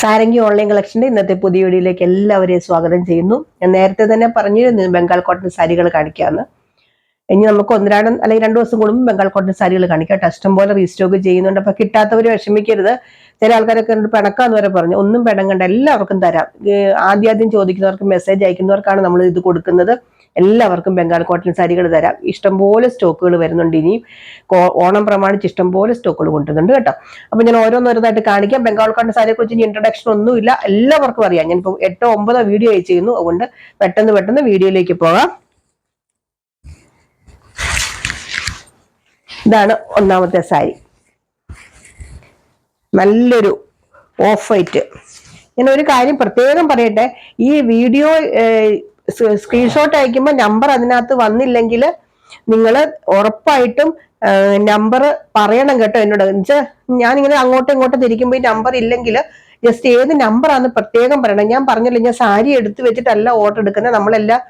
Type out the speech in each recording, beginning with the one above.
Sarangi online കളക്ഷന്റെ ഇന്നത്തെ പുതിയ വീഡിയോയിലേക്ക് എല്ലാവരെയും സ്വാഗതം ചെയ്യുന്നു. ഞാൻ നേരത്തെ തന്നെ പറഞ്ഞിരുന്നു ബംഗാൾ കോട്ടൺ സാരികൾ കാണിക്കാന്ന്. ഇനി നമുക്ക് ഒന്നരാടം അല്ലെങ്കിൽ 2 ദിവസം കൂടുമ്പോൾ ബംഗാൾ കോട്ടൺ സാരികൾ കാണിക്കാം. ഇഷ്ടം പോലെ റീസ്റ്റോക്ക് ചെയ്യുന്നുണ്ട്. അപ്പൊ കിട്ടാത്തവര് വിഷമിക്കരുത്. ചില ആൾക്കാരൊക്കെ പിണക്കാന്ന് വരെ പറഞ്ഞു. ഒന്നും പിണങ്ങണ്ട, എല്ലാവർക്കും തരാം. ആദ്യം ചോദിക്കുന്നവർക്ക് മെസ്സേജ് അയക്കുന്നവർക്കാണ് നമ്മൾ ഇത് കൊടുക്കുന്നത്. എല്ലാവർക്കും ബംഗാൾ കോട്ടൺ സാരികൾ തരാം. ഇഷ്ടംപോലെ സ്റ്റോക്കുകൾ വരുന്നുണ്ട്. ഇനിയും ഓണം പ്രമാണിച്ച് ഇഷ്ടംപോലെ സ്റ്റോക്കുകൾ കൊണ്ടുവരുന്നുണ്ട് കേട്ടോ. അപ്പൊ ഞാൻ ഓരോന്നോരോന്നായിട്ട് കാണിക്കാം. ബംഗാൾ കോട്ടൺ സാരിയെ കുറിച്ച് ഇനി ഇൻട്രൊഡക്ഷൻ ഒന്നുമില്ല, എല്ലാവർക്കും അറിയാം. ഞാനിപ്പോൾ 8 9 വീഡിയോ ചെയ്യുന്നു. അതുകൊണ്ട് പെട്ടെന്ന് വീഡിയോയിലേക്ക് പോകാം. ഇതാണ് ഒന്നാമത്തെ സാരി. നല്ലൊരു ഓഫ് വൈറ്റ്. ഞാൻ ഒരു കാര്യം പ്രത്യേകം പറയട്ടെ, ഈ വീഡിയോ സ്ക്രീൻഷോട്ട് അയക്കുമ്പോൾ നമ്പർ അതിനകത്ത് വന്നില്ലെങ്കിൽ നിങ്ങൾ ഉറപ്പായിട്ടും നമ്പർ പറയണം കേട്ടോ എന്നോട്. എന്നുവെച്ചാൽ ഞാനിങ്ങനെ അങ്ങോട്ടും ഇങ്ങോട്ടും തിരിക്കുമ്പോൾ ഈ നമ്പർ ഇല്ലെങ്കിൽ ജസ്റ്റ് ഏത് നമ്പറാന്ന് പ്രത്യേകം പറയണം. ഞാൻ പറഞ്ഞില്ല, ഞാൻ സാരി എടുത്തു വെച്ചിട്ടല്ല ഓർഡർ എടുക്കുന്നത്. നമ്മളെല്ലാം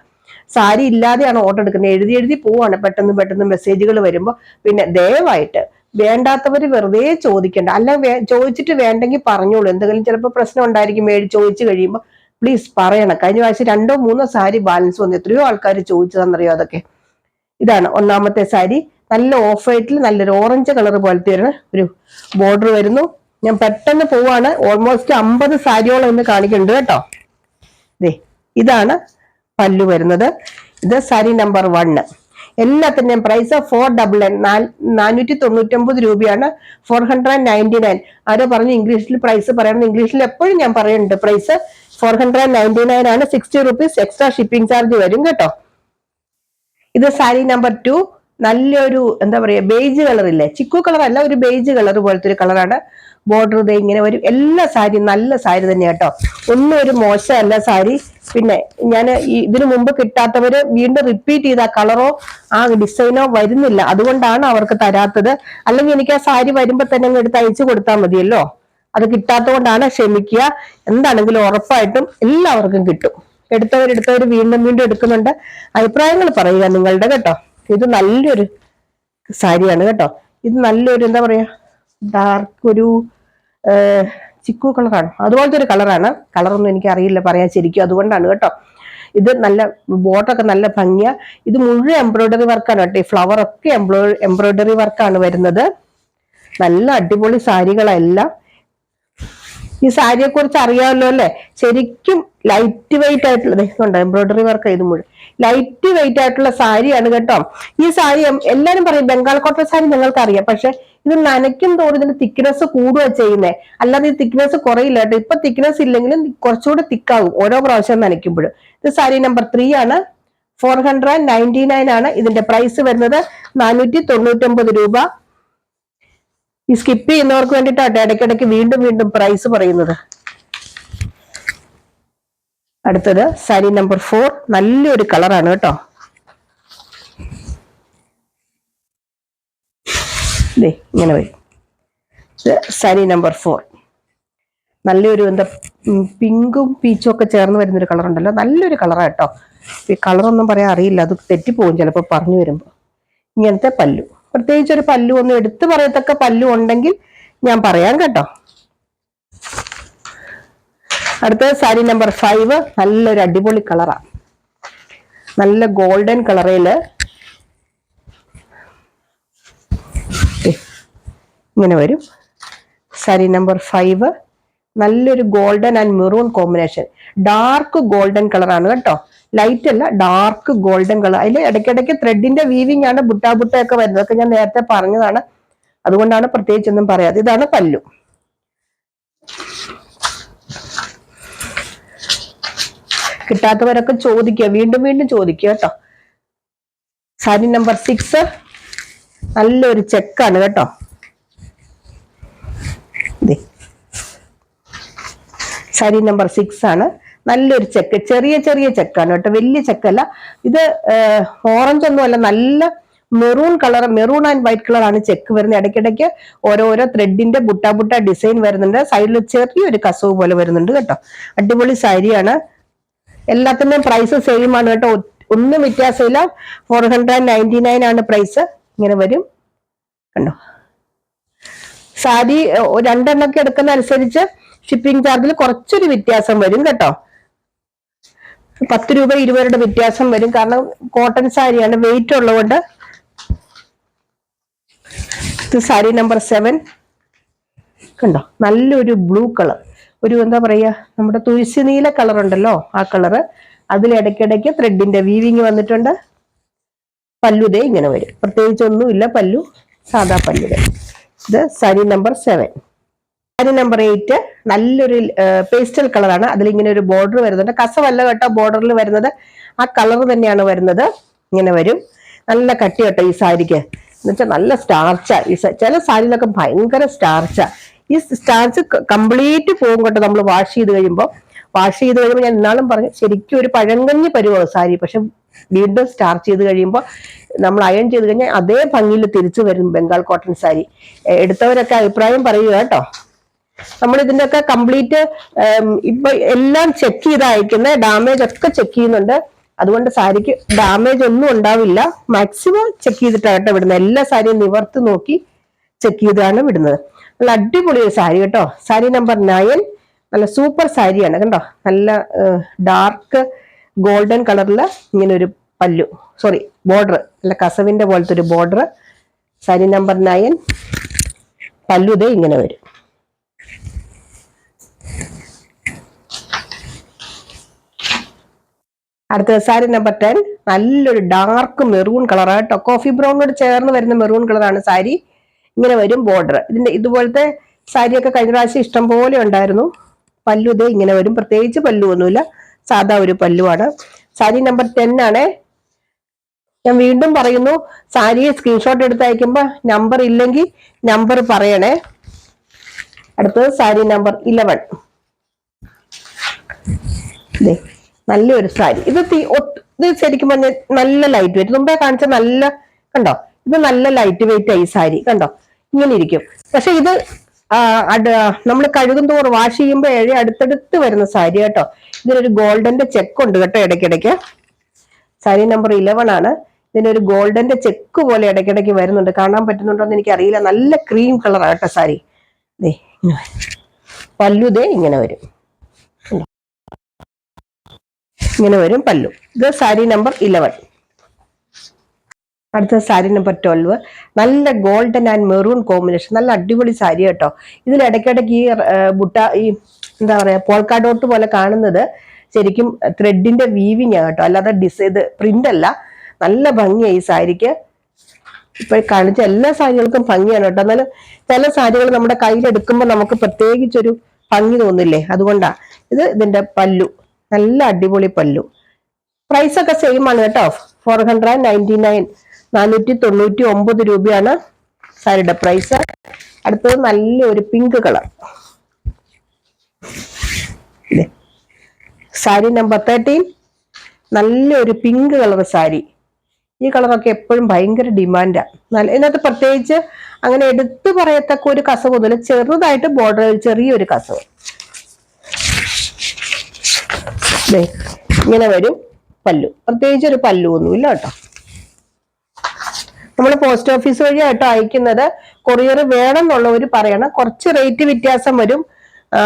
സാരി ഇല്ലാതെയാണ് ഓർഡർ എടുക്കുന്നത്. എഴുതി പോവാണ് പെട്ടെന്ന് മെസ്സേജുകൾ വരുമ്പോൾ. പിന്നെ ദയവായിട്ട് വേണ്ടാത്തവര് വെറുതെ ചോദിക്കണ്ട. അല്ല ചോദിച്ചിട്ട് വേണ്ടെങ്കിൽ പറഞ്ഞോളൂ. എന്തെങ്കിലും ചിലപ്പോൾ പ്രശ്നം ഉണ്ടായിരിക്കും. ചോദിച്ചു കഴിയുമ്പോൾ പ്ലീസ് പറയണം. കഴിഞ്ഞ പ്രാവശ്യം 2 3 സാരി ബാലൻസ് വന്നു. എത്രയോ ആൾക്കാർ ചോദിച്ചതെന്നറിയോ അതൊക്കെ. ഇതാണ് ഒന്നാമത്തെ സാരി. നല്ല ഓഫ് വൈറ്റിൽ നല്ലൊരു ഓറഞ്ച് കളർ പോലത്തെ ഒരു ബോർഡർ വരുന്നു. ഞാൻ പെട്ടെന്ന് പോവാണ്. ഓൾമോസ്റ്റ് 50 സാരിയോളം ഇന്ന് കാണിക്കുന്നുണ്ട് കേട്ടോ. ഇതാണ് പല്ലു വരുന്നത്. ഇത് സാരി നമ്പർ 1. എല്ലാത്തിന്റെയും പ്രൈസ് 499 499 രൂപയാണ്. 499. ആരോ പറഞ്ഞു ഇംഗ്ലീഷിൽ പ്രൈസ് പറയണം. ഇംഗ്ലീഷിൽ എപ്പോഴും ഞാൻ പറയുന്നുണ്ട് പ്രൈസ് 499 ആണ്. 60 rupees എക്സ്ട്രാ ഷിപ്പിംഗ് ചാർജ് വരും കേട്ടോ. ഇത് സാരി നമ്പർ 2. നല്ലൊരു എന്താ പറയാ, ബേജ് കളർ ഇല്ലേ, ചിക്കു കളർ അല്ല, ഒരു ബേജ് കളർ പോലത്തെ ഒരു കളറാണ്. ബോർഡർ ഇതേ ഇങ്ങനെ വരും. എല്ലാ സാരി നല്ല സാരി തന്നെ കേട്ടോ. ഒന്നും ഒരു മോശമല്ല സാരി. പിന്നെ ഞാൻ ഇതിനു മുമ്പ് കിട്ടാത്തവര് വീണ്ടും റിപ്പീറ്റ് ചെയ്ത കളറോ ആ ഡിസൈനോ വരുന്നില്ല. അതുകൊണ്ടാണ് അവർക്ക് തരാത്തത്. അല്ലെങ്കിൽ എനിക്ക് ആ സാരി വരുമ്പോ തന്നെ അങ്ങ് എടുത്ത് അയച്ചു കൊടുത്താൽ മതിയല്ലോ. അത് കിട്ടാത്തത് കൊണ്ടാണ്, ക്ഷമിക്കുക. എന്താണെങ്കിലും ഉറപ്പായിട്ടും എല്ലാവർക്കും കിട്ടും. എടുത്തവർ വീണ്ടും എടുക്കുന്നുണ്ട്. അഭിപ്രായങ്ങൾ പറയുക നിങ്ങളുടെ കേട്ടോ. ഇത് നല്ലൊരു സാരിയാണ് കേട്ടോ. ഇത് നല്ലൊരു എന്താ പറയാ, ഡാർക്ക് ഒരു ചിക്കു കളറാണ്. അതുപോലത്തെ ഒരു കളറാണ്. കളറൊന്നും എനിക്ക് അറിയില്ല പറയാൻ ശരിക്കും, അതുകൊണ്ടാണ് കേട്ടോ. ഇത് നല്ല ബോട്ടൊക്കെ നല്ല ഭംഗിയാ. ഇത് മുഴുവൻ എംബ്രോയിഡറി വർക്കാണ് കേട്ടോ. ഈ ഫ്ലവർ ഒക്കെ എംബ്രോയിഡറി വർക്കാണ് വരുന്നത്. നല്ല അടിപൊളി സാരികളെല്ലാം. ഈ സാരിയെ കുറിച്ച് അറിയാമല്ലോ അല്ലെ. ശരിക്കും ലൈറ്റ് വെയിറ്റ് ആയിട്ടുള്ള എംബ്രോയിഡറി വർക്ക്. ഇത് മുഴുവൻ ലൈറ്റ് വെയിറ്റ് ആയിട്ടുള്ള സാരിയാണ് കേട്ടോ. ഈ സാരി എല്ലാരും പറയും ബംഗാൾ കോട്ടൺ സാരി നിങ്ങൾക്ക് അറിയാം, പക്ഷെ ഇത് നനയ്ക്കും തോറും ഇതിന്റെ തിക്നെസ് കൂടുക ചെയ്യുന്നേ, അല്ലാതെ ഈ തിക്നെസ് കുറയില്ല കേട്ടോ. ഇപ്പൊ തിക്നെസ് ഇല്ലെങ്കിലും കുറച്ചുകൂടി തിക്കാവും ഓരോ പ്രാവശ്യം നനയ്ക്കുമ്പോഴും. ഇത് സാരി നമ്പർ 3 ആണ്. 499 ആണ് ഇതിന്റെ പ്രൈസ് വരുന്നത്. 499 രൂപ. ഈ സ്കിപ്പ് ചെയ്യുന്നവർക്ക് വേണ്ടിയിട്ടാണ് ഇടയ്ക്കിടയ്ക്ക് വീണ്ടും പ്രൈസ് പറയുന്നത്. അടുത്തത് സാരി നമ്പർ 4. നല്ലൊരു കളറാണ് കേട്ടോ. ഇങ്ങനെ വരും. സാരി നമ്പർ 4. നല്ലൊരു എന്താ പിങ്കും പീച്ചും ഒക്കെ ചേർന്ന് വരുന്നൊരു കളർ ഉണ്ടല്ലോ. നല്ലൊരു കളറാണ് കേട്ടോ. ഈ കളറൊന്നും പറയാൻ അറിയില്ല, അത് തെറ്റിപ്പോകും ചിലപ്പോൾ പറഞ്ഞു വരുമ്പോ. ഇങ്ങനത്തെ പല്ലു, പ്രത്യേകിച്ച് ഒരു പല്ലു ഒന്നും എടുത്തു പറയത്തക്ക പല്ലു ഉണ്ടെങ്കിൽ ഞാൻ പറയാം കേട്ടോ. അടുത്തത് സാരി നമ്പർ 5. നല്ലൊരു അടിപൊളി കളറാ. നല്ല ഗോൾഡൻ കളറില് ഇങ്ങനെ വരും. സാരി നമ്പർ 5 നല്ലൊരു golden and maroon combination. Dark golden കളറാണ് കേട്ടോ. ലൈറ്റ് അല്ല, ഡാർക്ക് ഗോൾഡൻ കളർ. അതിൽ ഇടയ്ക്കിടയ്ക്ക് ത്രെഡിന്റെ വീവിംഗ് ആണ്, ബുട്ടയൊക്കെ വരുന്നത്. അതൊക്കെ ഞാൻ നേരത്തെ പറഞ്ഞതാണ്, അതുകൊണ്ടാണ് പ്രത്യേകിച്ചൊന്നും പറയാതെ. ഇതാണ് പല്ലു. കിട്ടാത്തവരൊക്കെ ചോദിക്കുക, വീണ്ടും ചോദിക്കുക കേട്ടോ. സാരി നമ്പർ 6. നല്ലൊരു ചെക്കാണ് കേട്ടോ. സാരി നമ്പർ 6 ആണ്. നല്ലൊരു ചെക്ക്, ചെറിയ ചെക്കാണ് കേട്ടോ, വലിയ ചെക്കല്ല. ഇത് ഓറഞ്ച് ഒന്നും അല്ല, നല്ല maroon colour, maroon and white colour ആണ് ചെക്ക് വരുന്നത്. ഇടയ്ക്കിടയ്ക്ക് ഓരോരോ ത്രെഡിന്റെ ബുട്ട ഡിസൈൻ വരുന്നുണ്ട്. സൈഡിൽ ചെറിയൊരു കസവ് പോലെ വരുന്നുണ്ട് കേട്ടോ. അടിപൊളി സാരിയാണ്. എല്ലാത്തിന്റെയും പ്രൈസ് സെയിം ആണ് കേട്ടോ, ഒന്നും വ്യത്യാസമില്ല. 499 ആണ് പ്രൈസ്. ഇങ്ങനെ വരും കണ്ടോ. സാരി 2 എണ്ണൊക്കെ എടുക്കുന്ന അനുസരിച്ച് ഷിപ്പിംഗ് ചാർജിൽ കുറച്ചൊരു വ്യത്യാസം വരും കേട്ടോ. 10 രൂപ 20 രൂപയുടെ വ്യത്യാസം വരും. കാരണം കോട്ടൺ സാരിയാണ്, വെയിറ്റ് ഉള്ളതുകൊണ്ട്. ഇത് സാരി നമ്പർ 7 കണ്ടോ, നല്ലൊരു ബ്ലൂ കളർ, ഒരു എന്താ പറയാ, നമ്മുടെ തുളസി നീല കളർ ഉണ്ടല്ലോ, ആ കളറ്. അതിലിടയ്ക്കിടയ്ക്ക് ത്രെഡിന്റെ വീവിങ് വന്നിട്ടുണ്ട്. പല്ലുതേ ഇങ്ങനെ വരും, പ്രത്യേകിച്ചൊന്നുമില്ല, പല്ലു സാധാ പല്ലുതേ. ഇത് സാരി നമ്പർ 7. സാരി നമ്പർ 8 നല്ലൊരു പേസ്റ്റൽ കളറാണ്. അതിലിങ്ങനെ ഒരു ബോർഡർ വരുന്നുണ്ട്. കസവല്ല കേട്ടോ ബോർഡറിൽ വരുന്നത്, ആ കളർ തന്നെയാണ് വരുന്നത്. ഇങ്ങനെ വരും. നല്ല കട്ടി കേട്ടോ ഈ സാരിക്ക്, എന്നുവെച്ചാൽ നല്ല സ്റ്റാർച്ചാ. ചില സാരിയിലൊക്കെ ഭയങ്കര സ്റ്റാർച്ചാ. ഈ സ്റ്റാർച്ച് കംപ്ലീറ്റ് പോകും കേട്ടോ നമ്മൾ വാഷ് ചെയ്ത് കഴിയുമ്പോൾ. ഞാൻ ഇന്നാളും പറഞ്ഞു, ശരിക്കും ഒരു പഴങ്കഞ്ഞി പരുവാണ് സാരി. പക്ഷെ വീണ്ടും സ്റ്റാർച്ച് ചെയ്ത് കഴിയുമ്പോൾ, നമ്മൾ അയൺ ചെയ്ത് കഴിഞ്ഞാൽ അതേ ഭംഗിയിൽ തിരിച്ചു വരും ബംഗാൾ കോട്ടൺ സാരി. എടുത്തവരൊക്കെ അഭിപ്രായം പറയുക കേട്ടോ. നമ്മൾ ഇതിന്റെ ഒക്കെ കംപ്ലീറ്റ് ഇപ്പൊ എല്ലാം ചെക്ക് ചെയ്ത് അയക്കുന്നത്, ഡാമേജ് ഒക്കെ ചെക്ക് ചെയ്യുന്നുണ്ട്. അതുകൊണ്ട് സാരിക്ക് ഡാമേജ് ഒന്നും ഉണ്ടാവില്ല. മാക്സിമം ചെക്ക് ചെയ്തിട്ടാണ് വിടുന്നത്. എല്ലാ സാരിയും നിവർത്ത് നോക്കി ചെക്ക് ചെയ്താണ് വിടുന്നത്. നല്ല അടിപൊളി ഒരു സാരി കേട്ടോ. സാരി നമ്പർ 9 നല്ല സൂപ്പർ സാരിയാണ് കണ്ടോ. നല്ല ഡാർക്ക് ഗോൾഡൻ കളറിൽ ഇങ്ങനെ ഒരു പല്ലു, ബോർഡർ, നല്ല കസവിന്റെ പോലത്തെ ഒരു ബോർഡർ. സാരി നമ്പർ 9 പല്ലു ദേ ഇങ്ങനെ വരും. അടുത്ത സാരി നമ്പർ 10 നല്ലൊരു ഡാർക്ക് മെറൂൺ കളറാണ് കേട്ടോ. കോഫി ബ്രൗണിനോട് ചേർന്ന് വരുന്ന മെറൂൺ കളറാണ് സാരി. ഇങ്ങനെ വരും ബോർഡർ. ഇതുപോലത്തെ സാരിയൊക്കെ കഴിഞ്ഞ പ്രാവശ്യം ഇഷ്ടം പോലെ ഉണ്ടായിരുന്നു. പല്ലു ഇതേ ഇങ്ങനെ വരും. പ്രത്യേകിച്ച് പല്ലു ഒന്നുമില്ല, സാധാ ഒരു പല്ലുവാണ്. സാരി നമ്പർ 10 ആണേ. ഞാൻ വീണ്ടും പറയുന്നു, സാരി സ്ക്രീൻഷോട്ട് എടുത്ത് അയക്കുമ്പോ നമ്പർ ഇല്ലെങ്കിൽ നമ്പർ പറയണേ. അടുത്തത് സാരി നമ്പർ 11. നല്ലൊരു സാരി. ഇത് ശരിക്കും പറഞ്ഞാൽ നല്ല ലൈറ്റ് വെയിറ്റ്. മുമ്പേ കാണിച്ച നല്ല കണ്ടോ, ഇത് നല്ല ലൈറ്റ് വെയിറ്റ് ആയി സാരി കണ്ടോ, ഇങ്ങനെ ഇരിക്കും. പക്ഷെ ഇത് നമ്മൾ കഴുകും തോറും വാഷ് ചെയ്യുമ്പോൾ അടുത്തടുത്ത് വരുന്ന സാരി കേട്ടോ. ഇതിനൊരു ഗോൾഡന്റെ ചെക്ക് ഉണ്ട് കേട്ടോ ഇടയ്ക്കിടയ്ക്ക്. സാരി നമ്പർ 11 ആണ്. ഇതിനൊരു ഗോൾഡന്റെ ചെക്ക് പോലെ ഇടയ്ക്കിടയ്ക്ക് വരുന്നുണ്ട്. കാണാൻ പറ്റുന്നുണ്ടോ എന്ന് എനിക്കറിയില്ല. നല്ല ക്രീം കളർ ആട്ടോ സാരി. പല്ലു ദേ ഇങ്ങനെ വരും, ഇങ്ങനെ വരും പല്ലു. ഇത് സാരി നമ്പർ 11. അടുത്ത സാരി നമ്പർ 12 നല്ല ഗോൾഡൻ ആൻഡ് മെറൂൺ കോമ്പിനേഷൻ. നല്ല അടിപൊളി സാരി കേട്ടോ. ഇതിൽ ഇടയ്ക്കിടയ്ക്ക് ഈ എന്താ പറയാ, പോൾക്കാ ഡോട്ട് പോലെ കാണുന്നത് ശരിക്കും ത്രെഡിന്റെ വീവിങ് ആണ് കേട്ടോ, അല്ലാതെ ഇത് പ്രിന്റ് അല്ല. നല്ല ഭംഗിയായി ഈ സാരിക്ക്. ഇപ്പൊ കാണിച്ച എല്ലാ സാരികൾക്കും ഭംഗിയാണ് കേട്ടോ. എന്നാലും ചില സാരികൾ നമ്മുടെ കയ്യിലെടുക്കുമ്പോൾ നമുക്ക് പ്രത്യേകിച്ചൊരു ഭംഗി തോന്നില്ലേ, അതുകൊണ്ടാ. ഇതിന്റെ പല്ലു നല്ല അടിപൊളി പല്ലു. പ്രൈസ് ഒക്കെ സെയിം ആണ് കേട്ടോ. 499 499 രൂപയാണ് സാരിയുടെ പ്രൈസ്. അടുത്തത് നല്ലൊരു പിങ്ക് കളർ. സാരി നമ്പർ 13 നല്ലൊരു പിങ്ക് കളർ സാരി. ഈ കളറൊക്കെ എപ്പോഴും ഭയങ്കര ഡിമാൻഡാ. ഇതിനകത്ത് പ്രത്യേകിച്ച് അങ്ങനെ എടുത്തു പറയത്തക്ക ഒരു കസവ് ഒന്നുമില്ല. ചെറുതായിട്ട് ബോർഡർ ചെറിയൊരു കസവ്. ഇങ്ങനെ വരും പല്ലു. പ്രത്യേകിച്ച് ഒരു പല്ലു ഒന്നുമില്ല കേട്ടോ. നമ്മൾ പോസ്റ്റ് ഓഫീസ് വഴി കേട്ടോ അയക്കുന്നത്. കൊറിയർ വേണം എന്നുള്ളവർ പറയണം. കുറച്ച് റേറ്റ് വ്യത്യാസം വരും,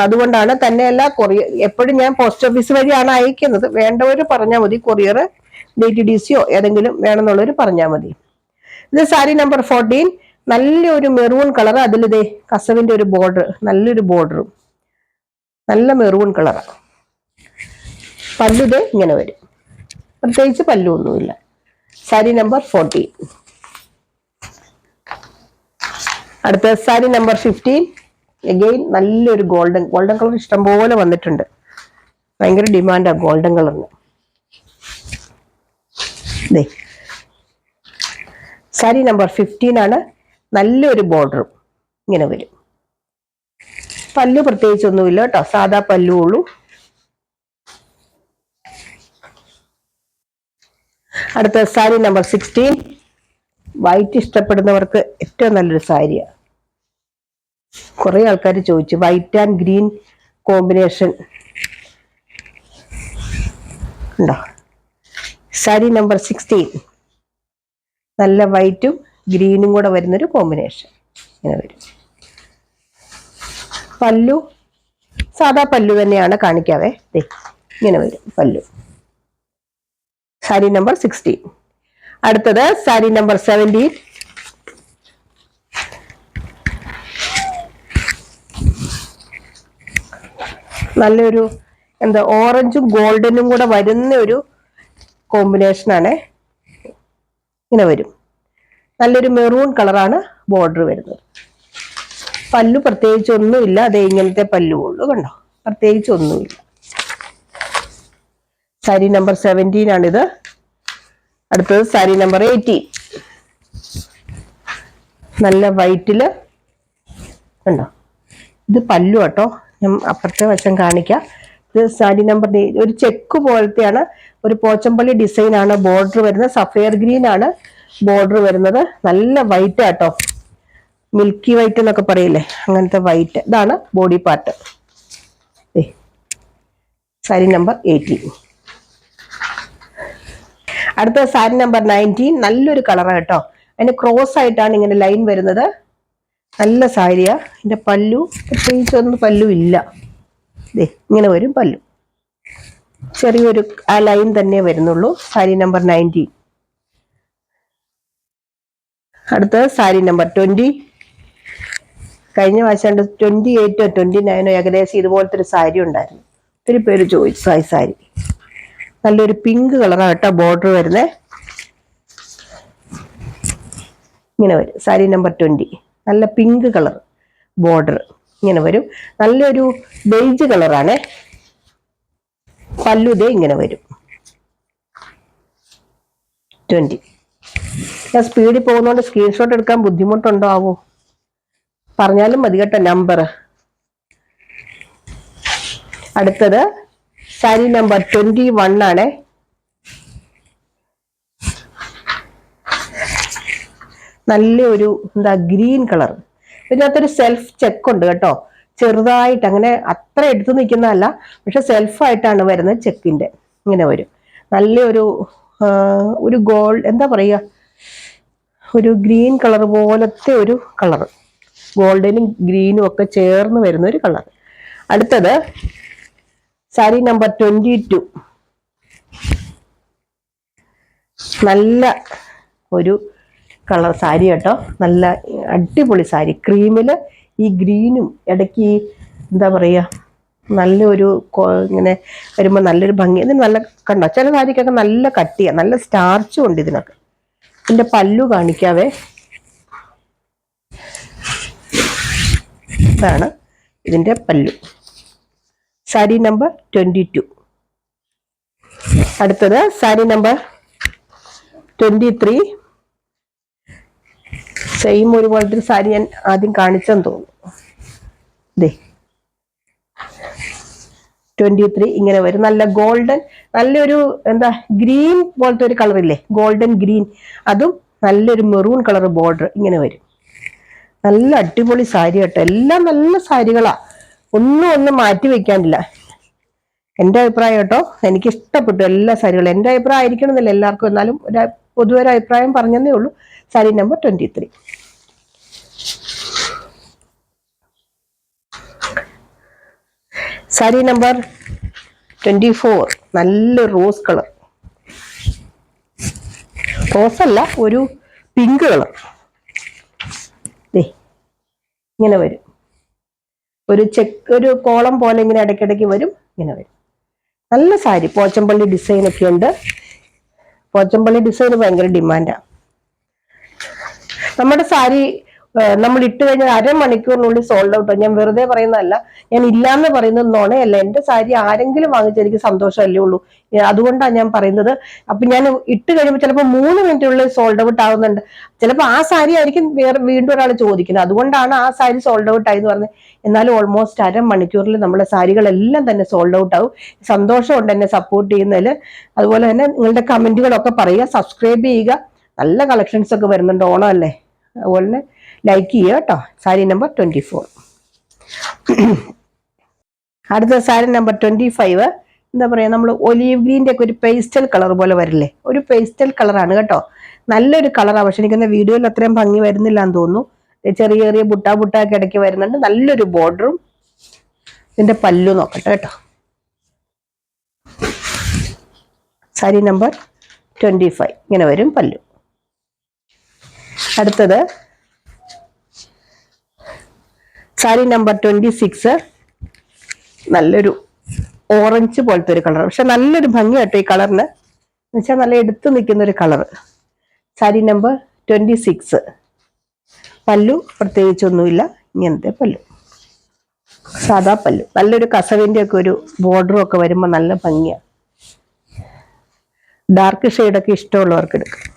അതുകൊണ്ടാണ്. തന്നെയല്ല കൊറിയർ എപ്പോഴും ഞാൻ പോസ്റ്റ് ഓഫീസ് വഴിയാണ് അയക്കുന്നത്. വേണ്ടവർ പറഞ്ഞാൽ മതി. കൊറിയർ DTDCയോ ഏതെങ്കിലും വേണമെന്നുള്ളവർ പറഞ്ഞാൽ മതി. ഇത് സാരി നമ്പർ 14 നല്ലൊരു മെറൂൺ കളർ. അതിലിതേ കസവിന്റെ ഒരു ബോർഡർ, നല്ലൊരു ബോർഡറും, നല്ല മെറൂൺ കളറാണ്. പല്ലുതേ ഇങ്ങനെ വരും. പ്രത്യേകിച്ച് പല്ലു ഒന്നുമില്ല. സാരി നമ്പർ 14. അടുത്ത സാരി നമ്പർ 15 അഗെയിൻ നല്ലൊരു ഗോൾഡൻ കളർ ഇഷ്ടംപോലെ വന്നിട്ടുണ്ട്. ഭയങ്കര ഡിമാൻഡാ ഗോൾഡൻ കളറിന്. സാരി നമ്പർ 15 ആണ്. നല്ലൊരു ബോർഡറും ഇങ്ങനെ വരും. പല്ലു പ്രത്യേകിച്ചൊന്നുമില്ല കേട്ടോ, സാധാ പല്ലു ഉള്ളൂ. അടുത്ത സാരി നമ്പർ 16 വൈറ്റ് ഇഷ്ടപ്പെടുന്നവർക്ക് ഏറ്റവും നല്ലൊരു സാരിയാണ്. കുറെ ആൾക്കാർ ചോദിച്ചു വൈറ്റ് ആൻഡ് ഗ്രീൻ കോമ്പിനേഷൻ ഉണ്ടോ. സാരി നമ്പർ 16 നല്ല വൈറ്റും ഗ്രീനും കൂടെ വരുന്നൊരു കോമ്പിനേഷൻ ഇങ്ങനെ വരും. പല്ലു സാധാ പല്ലു തന്നെയാണ്, കാണിക്കാവേ. ഇങ്ങനെ വരും പല്ലു. സാരി നമ്പർ 16. അടുത്തത് സാരി നമ്പർ 17. നല്ലൊരു എന്താ ഓറഞ്ചും ഗോൾഡനും കൂടെ വരുന്ന ഒരു കോമ്പിനേഷനാണ്. ഇങ്ങനെ വരും. നല്ലൊരു മെറൂൺ കളറാണ് ബോർഡർ വരുന്നത്. പല്ലു പ്രത്യേകിച്ച് ഒന്നുമില്ല, അതേ ഇങ്ങനത്തെ പല്ലു ഉള്ളൂ, കണ്ടോ, പ്രത്യേകിച്ച് ഒന്നുമില്ല. സാരി നമ്പർ 17 ആണിത്. അടുത്തത് സാരി നമ്പർ 18. നല്ല വൈറ്റില് കണ്ടോ, ഇത് പല്ലു കേട്ടോ. ഞാൻ അപ്പുറത്തെ വശം കാണിക്കാം. ഇത് സാരി നമ്പർ ഒരു ചെക്ക് പോലത്തെയാണ്, ഒരു പോച്ചമ്പള്ളി ഡിസൈൻ ആണ് ബോർഡർ വരുന്നത്. സഫയർ ഗ്രീൻ ആണ് ബോർഡർ വരുന്നത്. നല്ല വൈറ്റ് ആട്ടോ, മിൽക്കി വൈറ്റ് എന്നൊക്കെ പറയില്ലേ, അങ്ങനത്തെ വൈറ്റ്. ഇതാണ് ബോഡി പാർട്ട്. സാരി നമ്പർ 18. അടുത്ത സാരി നമ്പർ 19. നല്ലൊരു കളറാണ് കേട്ടോ. അതിന് ക്രോസ് ആയിട്ടാണ് ഇങ്ങനെ ലൈൻ വരുന്നത്. നല്ല സാരിയാ. ഇതിന്റെ പല്ലു പ്രത്യേകിച്ചൊന്നും പല്ലു ഇല്ല. ഇങ്ങനെ വരും പല്ലു. ചെറിയൊരു ആ ലൈൻ തന്നെ വരുന്നുള്ളൂ. സാരി നമ്പർ 19. അടുത്തത് സാരി നമ്പർ 20. കഴിഞ്ഞ പ്രാവശ്യം 28 29 ഏകദേശം ഇതുപോലത്തെ ഒരു സാരി ഉണ്ടായിരുന്നു. ഒത്തിരി പേര് ചോദിച്ചു ആ സാരി. നല്ലൊരു പിങ്ക് കളറാണ് കേട്ടോ ബോർഡർ വരുന്നത്. ഇങ്ങനെ വരും സാരി നമ്പർ 20. നല്ല പിങ്ക് കളർ ബോർഡർ ഇങ്ങനെ വരും. നല്ലൊരു ബേജ് കളറാണ് പല്ലു. ഇങ്ങനെ വരും 20. ഞാൻ സ്പീഡിൽ പോകുന്നതുകൊണ്ട് സ്ക്രീൻഷോട്ട് എടുക്കാൻ ബുദ്ധിമുട്ടുണ്ടോ ആവോ, പറഞ്ഞാലും മതി കേട്ടോ നമ്പർ. അടുത്തത് സാരി നമ്പർ 21 ആണ്. നല്ലൊരു എന്താ ഗ്രീൻ കളർ. ഇതിനകത്തൊരു സെൽഫ് ചെക്ക് ഉണ്ട് കേട്ടോ, ചെറുതായിട്ട്, അങ്ങനെ അത്ര എടുത്തു നിൽക്കുന്നതല്ല, പക്ഷെ സെൽഫായിട്ടാണ് വരുന്നത് ചെക്കിന്റെ. ഇങ്ങനെ വരും. നല്ലൊരു ഒരു ഗോൾഡ് എന്താ പറയുക, ഒരു ഗ്രീൻ കളർ പോലത്തെ ഒരു കളർ, ഗോൾഡനും ഗ്രീനും ഒക്കെ ചേർന്ന് വരുന്ന ഒരു കളർ. അടുത്തത് സാരി നമ്പർ 22. നല്ല ഒരു കളർ സാരി കേട്ടോ. നല്ല അടിപൊളി സാരി. ക്രീമില് ഈ ഗ്രീനും ഇടയ്ക്ക് എന്താ പറയുക, നല്ലൊരു ഇങ്ങനെ വരുമ്പോൾ നല്ലൊരു ഭംഗി. ഇതിന് നല്ല കണ്ടോ, ചില സാരിക്കൊക്കെ നല്ല കട്ടിയാ, നല്ല സ്റ്റാർച്ചും ഉണ്ട് ഇതിനൊക്കെ. ഇതിന്റെ പല്ലു കാണിക്കാവേ. ഇതാണ് ഇതിന്റെ പല്ലു. സാരി നമ്പർ 22. അടുത്തത് സാരി നമ്പർ 23. സെയിം ഒരുപോലത്തെ സാരി ഞാൻ ആദ്യം കാണിച്ചെന്ന് തോന്നുന്നു. 23 ഇങ്ങനെ വരും. നല്ല ഗോൾഡൻ, നല്ലൊരു എന്താ ഗ്രീൻ പോലത്തെ ഒരു കളറില്ലേ, ഗോൾഡൻ ഗ്രീൻ, അതും നല്ലൊരു മെറൂൺ കളർ ബോർഡർ ഇങ്ങനെ വരും. നല്ല അടിപൊളി സാരി കേട്ടോ. എല്ലാം നല്ല സാരികളാ, ഒന്നും മാറ്റി വെക്കാനില്ല. എൻ്റെ അഭിപ്രായം കേട്ടോ, എനിക്ക് ഇഷ്ടപ്പെട്ടു എല്ലാ സാരികളും. എൻ്റെ അഭിപ്രായം ആയിരിക്കണം എന്നില്ല എല്ലാവർക്കും, എന്നാലും പൊതുവെ ഒരു അഭിപ്രായം പറഞ്ഞതേ ഉള്ളൂ. സാരി നമ്പർ 23. സാരി നമ്പർ 24. നല്ല റോസ് കളർ, റോസ് അല്ല, ഒരു പിങ്ക് കളർ. ഇങ്ങനെ വരും. ഒരു ചെക്ക്, ഒരു കോളം പോലെ ഇങ്ങനെ ഇടയ്ക്കിടയ്ക്ക് വരും, ഇങ്ങനെ വരും. നല്ല സാരി. പോച്ചമ്പള്ളി ഡിസൈൻ ഒക്കെ ഉണ്ട്. പോച്ചമ്പള്ളി ഡിസൈൻ ഭയങ്കര ഡിമാൻഡാണ്. നമ്മുടെ സാരി നമ്മൾ ഇട്ട് കഴിഞ്ഞാൽ അരമണിക്കൂറിനുള്ളിൽ സോൾഡ് ഔട്ട്. ഞാൻ വെറുതെ പറയുന്നതല്ല, ഞാൻ ഇല്ലാന്ന് പറയുന്നത് നുണയല്ല. എന്റെ സാരി ആരെങ്കിലും വാങ്ങിച്ച എനിക്ക് സന്തോഷമല്ലേ ഉള്ളൂ, അതുകൊണ്ടാണ് ഞാൻ പറയുന്നത്. അപ്പൊ ഞാൻ ഇട്ട് കഴിയുമ്പോൾ ചിലപ്പോൾ 3 മിനിറ്റിനുള്ളിൽ സോൾഡ് ഔട്ട് ആവുന്നുണ്ട്. ചിലപ്പോൾ ആ സാരി ആയിരിക്കും വീണ്ടും ഒരാൾ ചോദിക്കുന്നത്, അതുകൊണ്ടാണ് ആ സാരി സോൾഡ് ഔട്ട് ആയി എന്ന് പറഞ്ഞത്. എന്നാലും ഓൾമോസ്റ്റ് അരമണിക്കൂറിൽ നമ്മുടെ സാരികളെല്ലാം തന്നെ സോൾഡ് ഔട്ട് ആവും. സന്തോഷമുണ്ട് എന്നെ സപ്പോർട്ട് ചെയ്യുന്നതിൽ. അതുപോലെ തന്നെ നിങ്ങളുടെ കമന്റുകളൊക്കെ പറയുക, സബ്സ്ക്രൈബ് ചെയ്യുക. നല്ല കളക്ഷൻസ് ഒക്കെ വരുന്നുണ്ട്, ഓണം അല്ലേ. അതുപോലെ തന്നെ ലൈക്ക് ചെയ്യുക കേട്ടോ. സാരി നമ്പർ 24. അടുത്ത സാരി നമ്പർ 25. എന്താ പറയാ, നമ്മൾ ഒലീവ് ഗ്രീൻ്റെ ഒക്കെ ഒരു പേസ്റ്റൽ കളർ പോലെ വരില്ലേ, ഒരു പേസ്റ്റൽ കളറാണ് കേട്ടോ. നല്ലൊരു കളറാണ്, പക്ഷെ എനിക്കൊന്ന് വീഡിയോയിൽ അത്രയും ഭംഗി വരുന്നില്ല എന്ന് തോന്നുന്നു. ചെറിയ ചെറിയ ബുട്ട ഒക്കെ ഇടയ്ക്ക് വരുന്നുണ്ട്. നല്ലൊരു ബോർഡറും ഇതിന്റെ പല്ലു നോക്കട്ടെ കേട്ടോ. സാരി നമ്പർ 25 ഇങ്ങനെ വരും പല്ലു. അടുത്തത് സാരി നമ്പർ 26, നല്ലൊരു ഓറഞ്ച് പോലത്തെ ഒരു കളർ, പക്ഷെ നല്ലൊരു ഭംഗി കേട്ടോ ഈ കളറിന്, എന്നുവെച്ചാൽ നല്ല എടുത്തു നിൽക്കുന്ന ഒരു കളർ. സാരി നമ്പർ 26, പല്ലു പ്രത്യേകിച്ചൊന്നുമില്ല, ഇങ്ങനത്തെ പല്ലു, സാധാ പല്ലു. നല്ലൊരു കസവിന്റെ ഒക്കെ ഒരു ബോർഡറും ഒക്കെ വരുമ്പോൾ നല്ല ഭംഗിയാണ്. ഡാർക്ക് ഷെയ്ഡൊക്കെ ഇഷ്ടമുള്ളവർക്ക് എടുക്കാം.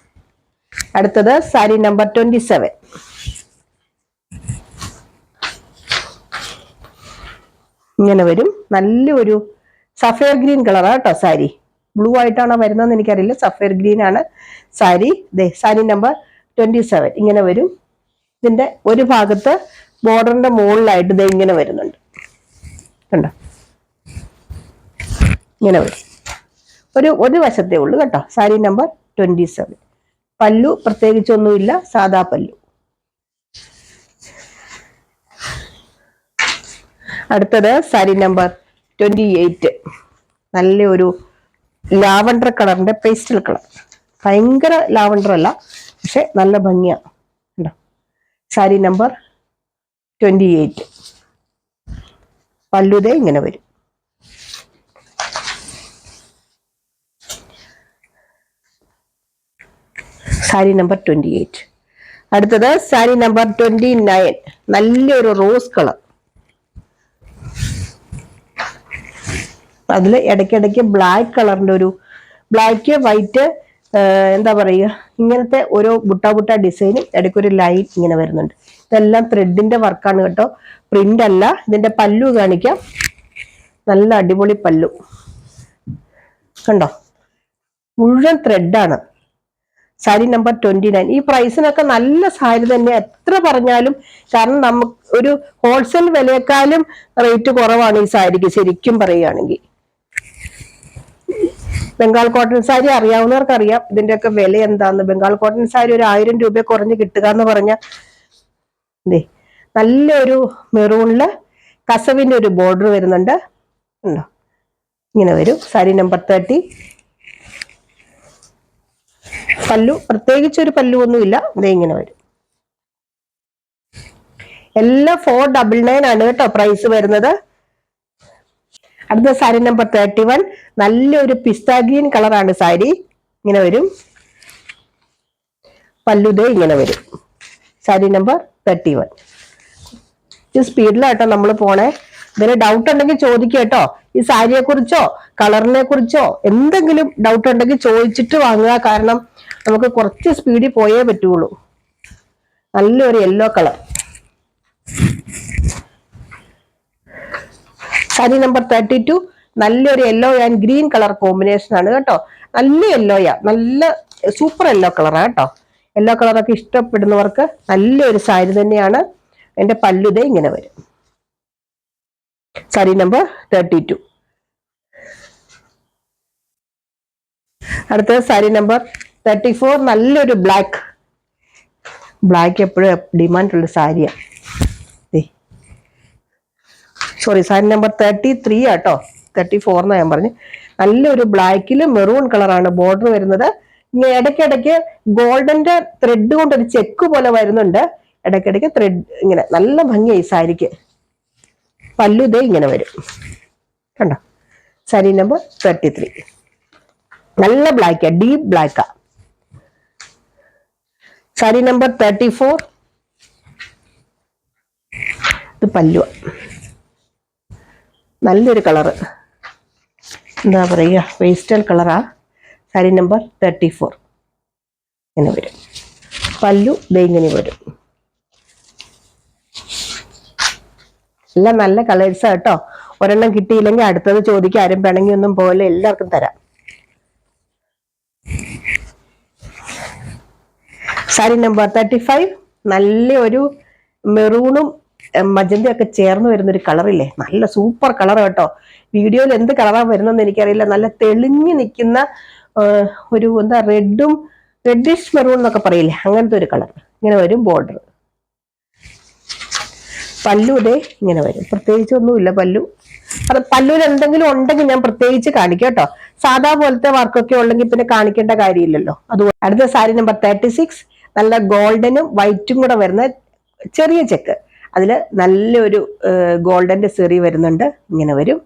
അടുത്തത് സാരി നമ്പർ 27, ഇങ്ങനെ വരും. നല്ലൊരു സഫയർ ഗ്രീൻ കളറാണ് കേട്ടോ സാരി. ബ്ലൂ ആയിട്ടാണോ വരുന്നതെന്ന് എനിക്കറിയില്ല, സഫയർ ഗ്രീൻ ആണ് സാരി. സാരി നമ്പർ 27 ഇങ്ങനെ വരും. ഇതിന്റെ ഒരു ഭാഗത്ത് ബോർഡറിന്റെ മുകളിലായിട്ട് ഇത് ഇങ്ങനെ വരുന്നുണ്ട്, കണ്ടോ, ഇങ്ങനെ വരും. ഒരു വശത്തേ ഉള്ളൂ കേട്ടോ. സാരി നമ്പർ 27, പല്ലു പ്രത്യേകിച്ചൊന്നുമില്ല, സാധാ പല്ലു. അടുത്തത് സാരി നമ്പർ 28, നല്ലൊരു ലാവണ്ടർ കളറിന്റെ പേസ്റ്റൽ കളർ, ഭയങ്കര ലാവണ്ടർ അല്ല, പക്ഷെ നല്ല ഭംഗിയാണ് കണ്ടോ. സാരി നമ്പർ 28, പല്ലുതേ ഇങ്ങനെ വരും. സാരി നമ്പർ 28. അടുത്തത് സാരി നമ്പർ 29, നല്ലൊരു റോസ് കളർ, അതില് ഇടയ്ക്കിടയ്ക്ക് ബ്ലാക്ക് കളറിന്റെ ഒരു ബ്ലാക്ക് വൈറ്റ് എന്താ പറയുക, ഇങ്ങനത്തെ ഓരോ ബുട്ട ഡിസൈനും ഇടയ്ക്കൊരു ലൈൻ ഇങ്ങനെ വരുന്നുണ്ട്. ഇതെല്ലാം ത്രെഡിന്റെ വർക്കാണ് കേട്ടോ, പ്രിന്റ് അല്ല. ഇതിന്റെ പല്ലു കാണിക്കാം, നല്ല അടിപൊളി പല്ലു കണ്ടോ, മുഴുവൻ ത്രെഡാണ്. സാരി നമ്പർ 29. ഈ പ്രൈസിനൊക്കെ നല്ല സാരി തന്നെ, എത്ര പറഞ്ഞാലും. കാരണം നമുക്ക് ഒരു ഹോൾസെയിൽ വിലയെക്കാളും റേറ്റ് കുറവാണ് ഈ സാരിക്ക് ശരിക്കും പറയുകയാണെങ്കിൽ. ബംഗാൾ കോട്ടൺ സാരി അറിയാവുന്നവർക്ക് അറിയാം ഇതിന്റെയൊക്കെ വില എന്താന്ന്. ബംഗാൾ കോട്ടൺ സാരി ഒരു 1000 രൂപ കുറഞ്ഞ് കിട്ടുക എന്ന് പറഞ്ഞ, നല്ലൊരു മെറൂണില് കസവിന്റെ ഒരു ബോർഡർ വരുന്നുണ്ട്, ഉണ്ടോ, ഇങ്ങനെ വരും. സാരി നമ്പർ 30, പല്ലു പ്രത്യേകിച്ചൊരു പല്ലു ഒന്നുമില്ല, ഇതേ ഇങ്ങനെ വരും. എല്ലാം 499 ആണ് കേട്ടോ പ്രൈസ് വരുന്നത്. അടുത്ത സാരി നമ്പർ 31, നല്ലൊരു പിസ്ത ഗ്രീൻ കളറാണ് സാരി, ഇങ്ങനെ വരും. പല്ലുതേ ഇങ്ങനെ വരും. സാരി നമ്പർ 31. സ്പീഡിലാട്ടോ നമ്മൾ പോണേ. ഇതിന് ഡൗട്ട് ഉണ്ടെങ്കിൽ ചോദിക്കുക കേട്ടോ. ഈ സാരിയെ കുറിച്ചോ കളറിനെ കുറിച്ചോ എന്തെങ്കിലും ഡൗട്ട് ഉണ്ടെങ്കിൽ ചോദിച്ചിട്ട് വാങ്ങുക. കാരണം നമുക്ക് കുറച്ച് സ്പീഡിൽ പോയേ പറ്റുള്ളൂ. നല്ലൊരു യെല്ലോ കളർ, സാരി നമ്പർ 32, നല്ലൊരു yellow and green colour combination ആണ് കേട്ടോ. നല്ല യെല്ലോയാ, നല്ല സൂപ്പർ യെല്ലോ കളറാണ് കേട്ടോ. യെല്ലോ കളറൊക്കെ ഇഷ്ടപ്പെടുന്നവർക്ക് നല്ലൊരു സാരി തന്നെയാണ്. എന്റെ പല്ലുതേ ഇങ്ങനെ വരും. സാരി നമ്പർ 32. അടുത്തത് സാരി നമ്പർ 34, നല്ലൊരു ബ്ലാക്ക് എപ്പോഴും ഡിമാൻഡ് ഉള്ള സാരിയാണ്. സോറി, സാരി നമ്പർ 33 ആട്ടോ, 34 എന്നാ ഞാൻ പറഞ്ഞു. നല്ലൊരു ബ്ലാക്കില് മെറൂൺ കളറാണ് ബോർഡർ വരുന്നത്. ഇങ്ങനെ ഇടയ്ക്കിടയ്ക്ക് ഗോൾഡന്റെ ത്രെഡ് കൊണ്ട് ഒരു ചെക്ക് പോലെ വരുന്നുണ്ട്. ഇടയ്ക്കിടയ്ക്ക് ത്രെഡ് ഇങ്ങനെ, നല്ല ഭംഗിയായി സാരിക്ക്. പല്ലു ഇതേ ഇങ്ങനെ വരും കണ്ടോ. സാരി നമ്പർ 33, നല്ല ബ്ലാക്കാ, ഡീപ് ബ്ലാക്കാ. സാരി നമ്പർ 34, ഇത് പല്ലു, നല്ലൊരു കളറ്, എന്താ പറയുക, പേസ്റ്റൽ കളറാ. സാരി നമ്പർ 34 ഇങ്ങനെ വരും. പല്ലു ദേ ഇങ്ങനെ വരും. എല്ലാം നല്ല കളേഴ്സാ കേട്ടോ. ഒരെണ്ണം കിട്ടിയില്ലെങ്കിൽ അടുത്തത് ചോദിക്കുക, ആരും പിണങ്ങി ഒന്നും പോലെ, എല്ലാവർക്കും തരാം. സാരി നമ്പർ 35, നല്ലൊരു മെറൂണും മജന്തയും ഒക്കെ ചേർന്ന് വരുന്നൊരു കളറില്ലേ, നല്ല സൂപ്പർ കളർ കേട്ടോ. വീഡിയോയിൽ എന്ത് കളറാണ് വരുന്നതെന്ന് എനിക്കറിയില്ല. നല്ല തെളിഞ്ഞു നിൽക്കുന്ന ഒരു എന്താ റെഡിഷ് മെറൂൺ എന്നൊക്കെ പറയില്ലേ, അങ്ങനത്തെ ഒരു കളർ. ഇങ്ങനെ വരും ബോർഡർ. പല്ലു ഇതേ ഇങ്ങനെ വരും, പ്രത്യേകിച്ച് ഒന്നുമില്ല പല്ലു. അത് പല്ലുവിൽ എന്തെങ്കിലും ഉണ്ടെങ്കിൽ ഞാൻ പ്രത്യേകിച്ച് കാണിക്കാം കേട്ടോ. സാധാ പോലത്തെ വർക്കൊക്കെ ഉണ്ടെങ്കിൽ പിന്നെ കാണിക്കേണ്ട കാര്യമില്ലല്ലോ. അതുപോലെ അടുത്ത സാരി നമ്പർ 36, നല്ല ഗോൾഡനും വൈറ്റും കൂടെ വരുന്ന ചെറിയ ചെക്ക്. അതിൽ നല്ലൊരു ഗോൾഡന്റെ സെറി വരുന്നുണ്ട്. ഇങ്ങനെ വരും.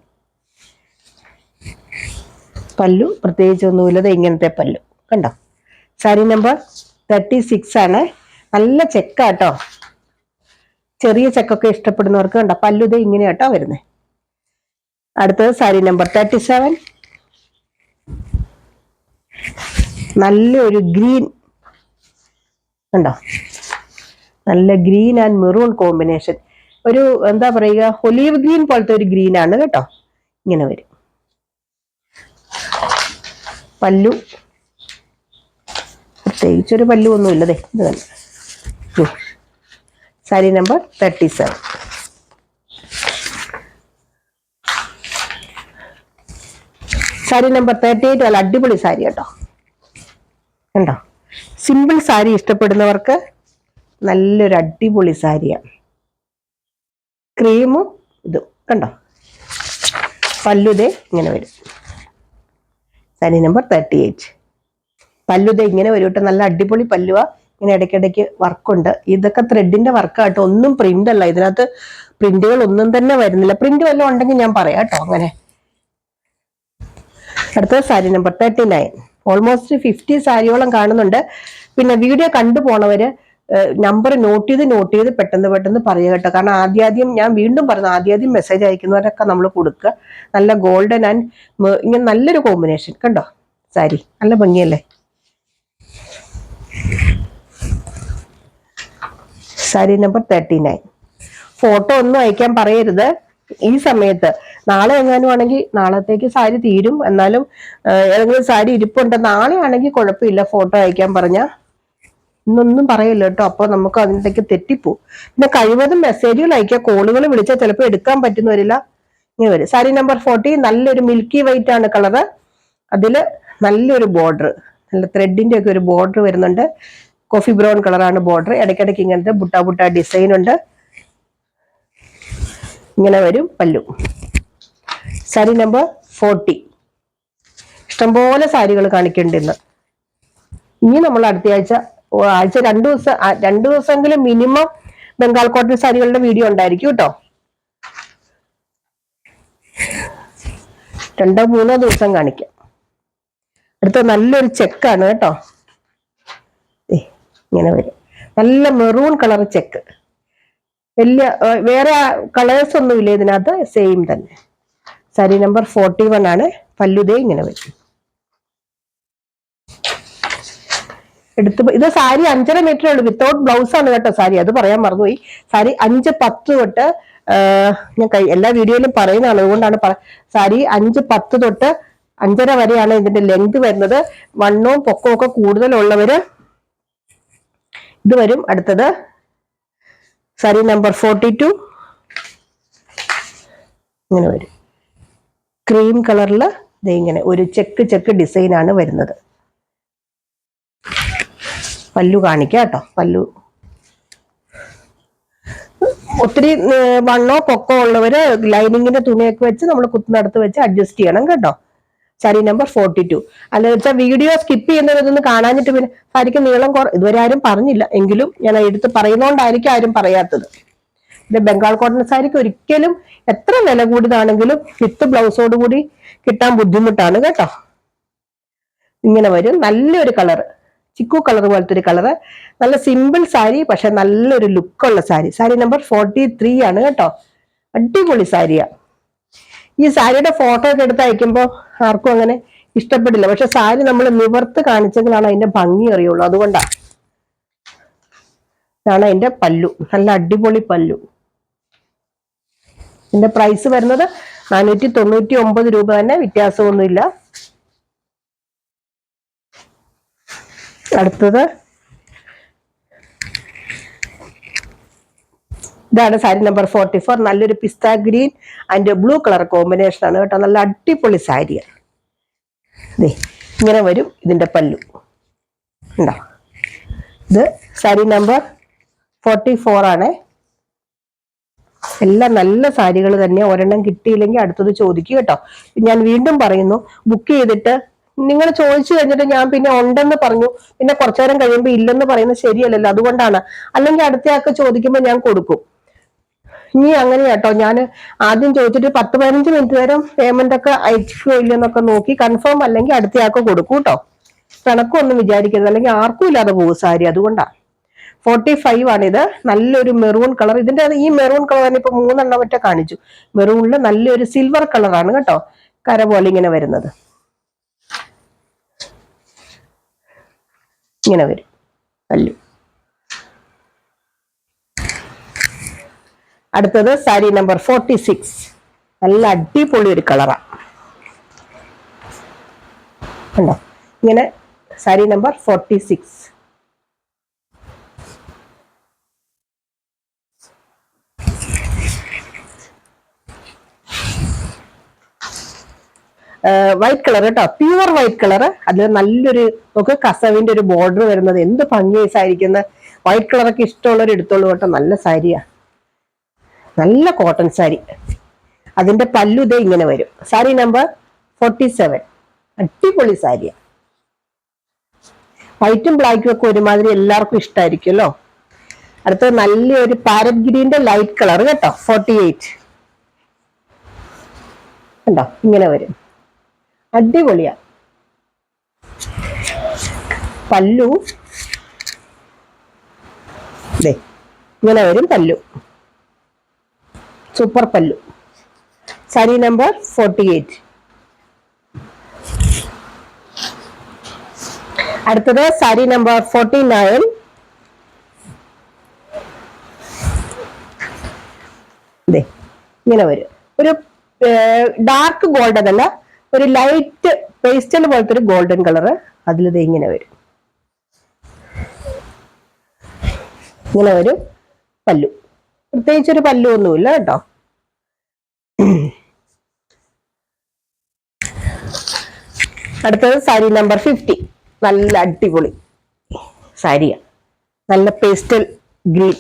പല്ലു പ്രത്യേകിച്ച് ഒന്നുമില്ലത് ഇങ്ങനത്തെ പല്ലു കണ്ടോ. സാരി നമ്പർ 36 ആണ്. നല്ല ചെക്കാട്ടോ. ചെറിയ ചെക്കൊക്കെ ഇഷ്ടപ്പെടുന്നവർക്ക് കണ്ടോ പല്ലു ഇത് ഇങ്ങനെയാട്ടോ വരുന്നത്. അടുത്തത് സാരി നമ്പർ 37, നല്ലൊരു ഗ്രീൻ കണ്ടോ. നല്ല ഗ്രീൻ ആൻഡ് മെറൂൺ കോമ്പിനേഷൻ. ഒരു എന്താ പറയുക, ഒലീവ് ഗ്രീൻ പോലത്തെ ഒരു ഗ്രീൻ ആണ് കേട്ടോ. ഇങ്ങനെ വരും. പല്ലു പ്രത്യേകിച്ചൊരു പല്ലു ഒന്നുമില്ലതേ. ഇത് തന്നെ. സാരി നമ്പർ 37. സാരി നമ്പർ 38 നല്ല അടിപൊളി സാരി കേട്ടോ. കണ്ടോ, സിമ്പിൾ സാരി ഇഷ്ടപ്പെടുന്നവർക്ക് നല്ലൊരു അടിപൊളി സാരിയാണ്. ക്രീമും ഇതും കണ്ടോ. പല്ലുതേ ഇങ്ങനെ വരും. സാരി നമ്പർ 38. പല്ലുതേ ഇങ്ങനെ വരും കേട്ടോ. നല്ല അടിപൊളി പല്ലുവാ. ഇങ്ങനെ ഇടയ്ക്കിടയ്ക്ക് വർക്കുണ്ട്. ഇതൊക്കെ ത്രെഡിന്റെ വർക്കാട്ടോ, ഒന്നും പ്രിന്റ് അല്ല. ഇതിനകത്ത് പ്രിന്റുകൾ ഒന്നും തന്നെ വരുന്നില്ല. പ്രിന്റ് വല്ലതും ഉണ്ടെങ്കിൽ ഞാൻ പറയാം കേട്ടോ. അങ്ങനെ അടുത്തത് സാരി നമ്പർ 39. ഓൾമോസ്റ്റ് 50 സാരിയോളം കാണുന്നുണ്ട്. പിന്നെ വീഡിയോ കണ്ടു പോണവര് നമ്പർ നോട്ട് ചെയ്ത് പെട്ടെന്ന് പറയുക കേട്ടോ. കാരണം ആദ്യം ഞാൻ വീണ്ടും പറഞ്ഞു, ആദ്യം മെസ്സേജ് അയക്കുന്നവരൊക്കെ നമ്മൾ കൊടുക്കുക. നല്ല ഗോൾഡൻ ആൻഡ് ഇങ്ങനെ നല്ലൊരു കോമ്പിനേഷൻ കണ്ടോ. സാരി നല്ല ഭംഗിയല്ലേ. സാരി നമ്പർ 39. ഫോട്ടോ ഒന്നും അയക്കാൻ പറയരുത് ഈ സമയത്ത്. നാളെ എങ്ങാനും ആണെങ്കിൽ നാളത്തേക്ക് സാരി തീരും. എന്നാലും ഏതെങ്കിലും സാരി ഇരിപ്പുണ്ട്, നാളെ ആണെങ്കിൽ കുഴപ്പമില്ല ഫോട്ടോ അയക്കാൻ പറഞ്ഞാൽ. ഇന്നൊന്നും പറയില്ല കേട്ടോ. അപ്പൊ നമുക്ക് അതിനകത്തേക്ക് തെറ്റിപ്പോവും. പിന്നെ കഴിവതും മെസ്സേജുകൾ അയക്കുക. കോളുകൾ വിളിച്ചാൽ ചിലപ്പോൾ എടുക്കാൻ പറ്റുന്ന വരില്ല. ഇങ്ങനെ വരും. സാരി നമ്പർ 40, നല്ലൊരു മിൽക്കി വൈറ്റ് ആണ് കളറ്. അതില് നല്ലൊരു ബോർഡർ, നല്ല ത്രെഡിന്റെ ഒക്കെ ഒരു ബോർഡർ വരുന്നുണ്ട്. കോഫി ബ്രൗൺ കളറാണ് ബോർഡർ. ഇടയ്ക്കിടയ്ക്ക് ഇങ്ങനത്തെ ബുട്ട ഡിസൈൻ ഉണ്ട്. ഇങ്ങനെ വരും പല്ലു. സാരി നമ്പർ 40. ഇഷ്ടംപോലെ സാരികൾ കാണിക്കുന്നുണ്ട് ഇന്ന്. ഇനി നമ്മൾ അടുത്ത ആഴ്ച 2 ദിവസമെങ്കിലും മിനിമം ബംഗാൾ കോട്ടൺ സാരികളുടെ വീഡിയോ ഉണ്ടായിരിക്കും കേട്ടോ. 2-3 ദിവസം കാണിക്കാം. അടുത്ത നല്ലൊരു ചെക്കാണ് കേട്ടോ. ഇങ്ങനെ വരും. നല്ല മെറൂൺ കളർ ചെക്ക്. വലിയ വേറെ കളേഴ്സ് ഒന്നുമില്ല ഇതിനകത്ത്, സെയിം തന്നെ. സാരി നമ്പർ 41 ആണ്. പല്ലുതേ ഇങ്ങനെ വരും. ഇത് സാരി 5.5 മീറ്ററേ ഉള്ളൂ. വിത്തൗട്ട് ബ്ലൗസ് ആണ് കേട്ടോ സാരി. അത് പറയാൻ മറന്നുപോയി. സാരി 5-10 തൊട്ട് ഞാൻ എല്ലാ വീഡിയോയിലും പറയുന്നതാണ്, അതുകൊണ്ടാണ് സാരി 5-10 തൊട്ട് 5.5 വരെയാണ് ഇതിന്റെ ലെങ്ത് വരുന്നത്. വണ്ണവും പൊക്കവും ഒക്കെ കൂടുതലുള്ളവര് ഇത് വരും. അടുത്തത് സാരി നമ്പർ 42. ഇങ്ങനെ വരും. ക്രീം കളറിൽ ഇങ്ങനെ ഒരു ചെക്ക് ഡിസൈൻ ആണ് വരുന്നത്. പല്ലു കാണിക്കാം കേട്ടോ. പല്ലു ഒത്തിരി വണ്ണോ പൊക്കോ ഉള്ളവര് ലൈനിങ്ങിന്റെ തുണിയൊക്കെ വെച്ച് നമ്മൾ കുത്തുന്നിടത്ത് വെച്ച് അഡ്ജസ്റ്റ് ചെയ്യണം കേട്ടോ. സാരി നമ്പർ 42. അല്ലെന്ന് വെച്ചാൽ വീഡിയോ സ്കിപ്പ് ചെയ്യുന്നവരൊന്നും കാണാനിട്ട് പിന്നെ സാരിക്ക് നീളം ഇതുവരെ ആരും പറഞ്ഞില്ല, എങ്കിലും ഞാൻ എടുത്ത് പറയുന്നോണ്ടായിരിക്കും ആരും പറയാത്തത്. ഇത് ബംഗാൾ കോട്ടൺ സാരിക്ക് ഒരിക്കലും എത്ര വില കൂടിയതാണെങ്കിലും വിത്ത് ബ്ലൗസോട് കൂടി കിട്ടാൻ ബുദ്ധിമുട്ടാണ് കേട്ടോ. ഇങ്ങനെ വരും. നല്ലൊരു കളറ്, ചിക്കു കളർ പോലത്തെ ഒരു കളറ്. നല്ല സിമ്പിൾ സാരി, പക്ഷെ നല്ലൊരു ലുക്കുള്ള സാരി. സാരി നമ്പർ 43 ആണ് കേട്ടോ. അടിപൊളി സാരിയാ. ഈ സാരിയുടെ ഫോട്ടോ ഒക്കെ എടുത്ത് അയക്കുമ്പോൾ ആർക്കും അങ്ങനെ ഇഷ്ടപ്പെടില്ല. പക്ഷെ സാരി നമ്മൾ നിവർത്ത് കാണിച്ചെങ്കിലാണ് അതിന്റെ ഭംഗി അറിയുള്ളൂ. അതുകൊണ്ടാണ്. ഇതാണ് അതിന്റെ പല്ലു. നല്ല അടിപൊളി പല്ലു. ഇതിന്റെ പ്രൈസ് വരുന്നത് 499 രൂപ തന്നെ, വ്യത്യാസമൊന്നുമില്ല. അടുത്തത് ഇതാണ് സാരി നമ്പർ 44. നല്ലൊരു pista green and blue colour combination ആണ് കേട്ടോ. നല്ല അടിപൊളി സാരിയാണ്. ഇങ്ങനെ വരും ഇതിന്റെ പല്ലു ഉണ്ടോ. ഇത് സാരി നമ്പർ 44 ആണ്. എല്ലാം നല്ല സാരികൾ തന്നെ. ഒരെണ്ണം കിട്ടിയില്ലെങ്കിൽ അടുത്തത് ചോദിക്കുക കേട്ടോ. ഞാൻ വീണ്ടും പറയുന്നു, ബുക്ക് ചെയ്തിട്ട് നിങ്ങൾ ചോദിച്ചു കഴിഞ്ഞിട്ട് ഞാൻ പിന്നെ ഉണ്ടെന്ന് പറഞ്ഞു, പിന്നെ കുറച്ചു നേരം കഴിയുമ്പോൾ ഇല്ലെന്ന് പറയുന്നത് ശരിയല്ലല്ലോ. അതുകൊണ്ടാണ്. അല്ലെങ്കിൽ അടുത്തയാൾക്ക് ചോദിക്കുമ്പോൾ ഞാൻ കൊടുക്കും. ഇനി അങ്ങനെ കേട്ടോ, ഞാൻ ആദ്യം ചോദിച്ചിട്ട് 10-15 മിനിറ്റ് നേരം പേയ്മെന്റ് ഒക്കെ അയച്ചോ ഇല്ലെന്നൊക്കെ നോക്കി കൺഫേം അല്ലെങ്കിൽ അടുത്തയാൾക്ക് കൊടുക്കും കേട്ടോ. കണക്കൊന്നും വിചാരിക്കരുത്, അല്ലെങ്കിൽ ആർക്കും ഇല്ലാതെ പോകും സാരി. അതുകൊണ്ടാണ്. 45 ആണിത്. നല്ലൊരു മെറൂൺ കളർ. ഇതിന്റെ ഈ മെറൂൺ കളർ തന്നെ ഇപ്പൊ 3 മറ്റേ കാണിച്ചു. മെറൂണില് നല്ലൊരു സിൽവർ കളറാണ് കേട്ടോ, കര പോലെ ഇങ്ങനെ വരുന്നത്. ഇങ്ങനെ വരും പല്ലു. അടുത്തത് സാരി നമ്പർ 46. നല്ല അടിപൊളി ഒരു കളറാ കണ്ടോ. ഇങ്ങനെ സാരി നമ്പർ 46. വൈറ്റ് കളർ കേട്ടോ, പ്യുവർ വൈറ്റ് കളർ. അതിൽ നല്ലൊരു നമുക്ക് കസവിന്റെ ഒരു ബോർഡർ വരുന്നത്. എന്ത് ഭംഗിയായിരിക്കുന്നത്. വൈറ്റ് കളറൊക്കെ ഇഷ്ടമുള്ളവർ എടുത്തോളൂ കേട്ടോ. നല്ല സാരിയാ, നല്ല കോട്ടൺ സാരി. അതിന്റെ പല്ലു ദേ ഇങ്ങനെ വരും. സാരി നമ്പർ 47. അടിപൊളി സാരിയാ. വൈറ്റും ബ്ലാക്കും ഒക്കെ ഒരുമാതിരി എല്ലാവർക്കും ഇഷ്ടമായിരിക്കുമല്ലോ. അടുത്തത് നല്ലൊരു പാരറ്റ് ഗ്രീന്റെ ലൈറ്റ് കളർ കേട്ടോ, 48. കണ്ടോ ഇങ്ങനെ വരും. അടിപൊളിയാ. പല്ലു ദേ ഇങ്ങനെ വരും പല്ലു. സൂപ്പർ പല്ലു. സാരി നമ്പർ 48. അടുത്തത് സാരി നമ്പർ 49. ഇങ്ങനെ വരും. ഒരു ഡാർക്ക് ഗോൾഡൻ അല്ല, ഒരു ലൈറ്റ് പേസ്റ്റൽ പോലത്തെ ഒരു ഗോൾഡൻ കളറ്. അതിൽ ഇങ്ങനെ വരും. ഇങ്ങനെ വരും പല്ലു. പ്രത്യേകിച്ചൊരു പല്ലു ഒന്നുമില്ല കേട്ടോ. അടുത്തത് സാരി നമ്പർ 50. നല്ല അടിപൊളി സാരിയാ. നല്ല പേസ്റ്റൽ ഗ്രീൻ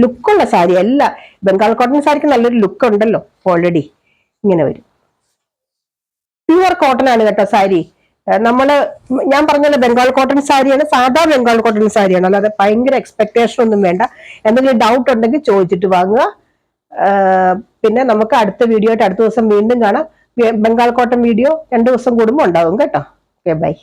ലുക്കുള്ള സാരി. അല്ല, ബംഗാൾ കോട്ടൺ സാരിക്ക് നല്ലൊരു ലുക്ക് ഉണ്ടല്ലോ ഓൾറെഡി. ഇങ്ങനെ വരും. പ്യുവർ കോട്ടൺ ആണ് കേട്ടോ സാരി. ഞാൻ പറഞ്ഞല്ലോ ബംഗാൾ കോട്ടൺ സാരിയാണ്, സാധാ ബംഗാൾ കോട്ടൺ സാരിയാണ്. അല്ലാതെ ഭയങ്കര എക്സ്പെക്ടേഷൻ ഒന്നും വേണ്ട. എന്തെങ്കിലും ഡൗട്ട് ഉണ്ടെങ്കിൽ ചോദിച്ചിട്ട് വാങ്ങുക. പിന്നെ നമുക്ക് അടുത്ത വീഡിയോ ആയിട്ട് അടുത്ത ദിവസം വീണ്ടും കാണാം. ബംഗാൾ കോട്ടൺ വീഡിയോ 2 ദിവസം കൂടുമ്പോൾ ഉണ്ടാവും കേട്ടോ. Okay, by.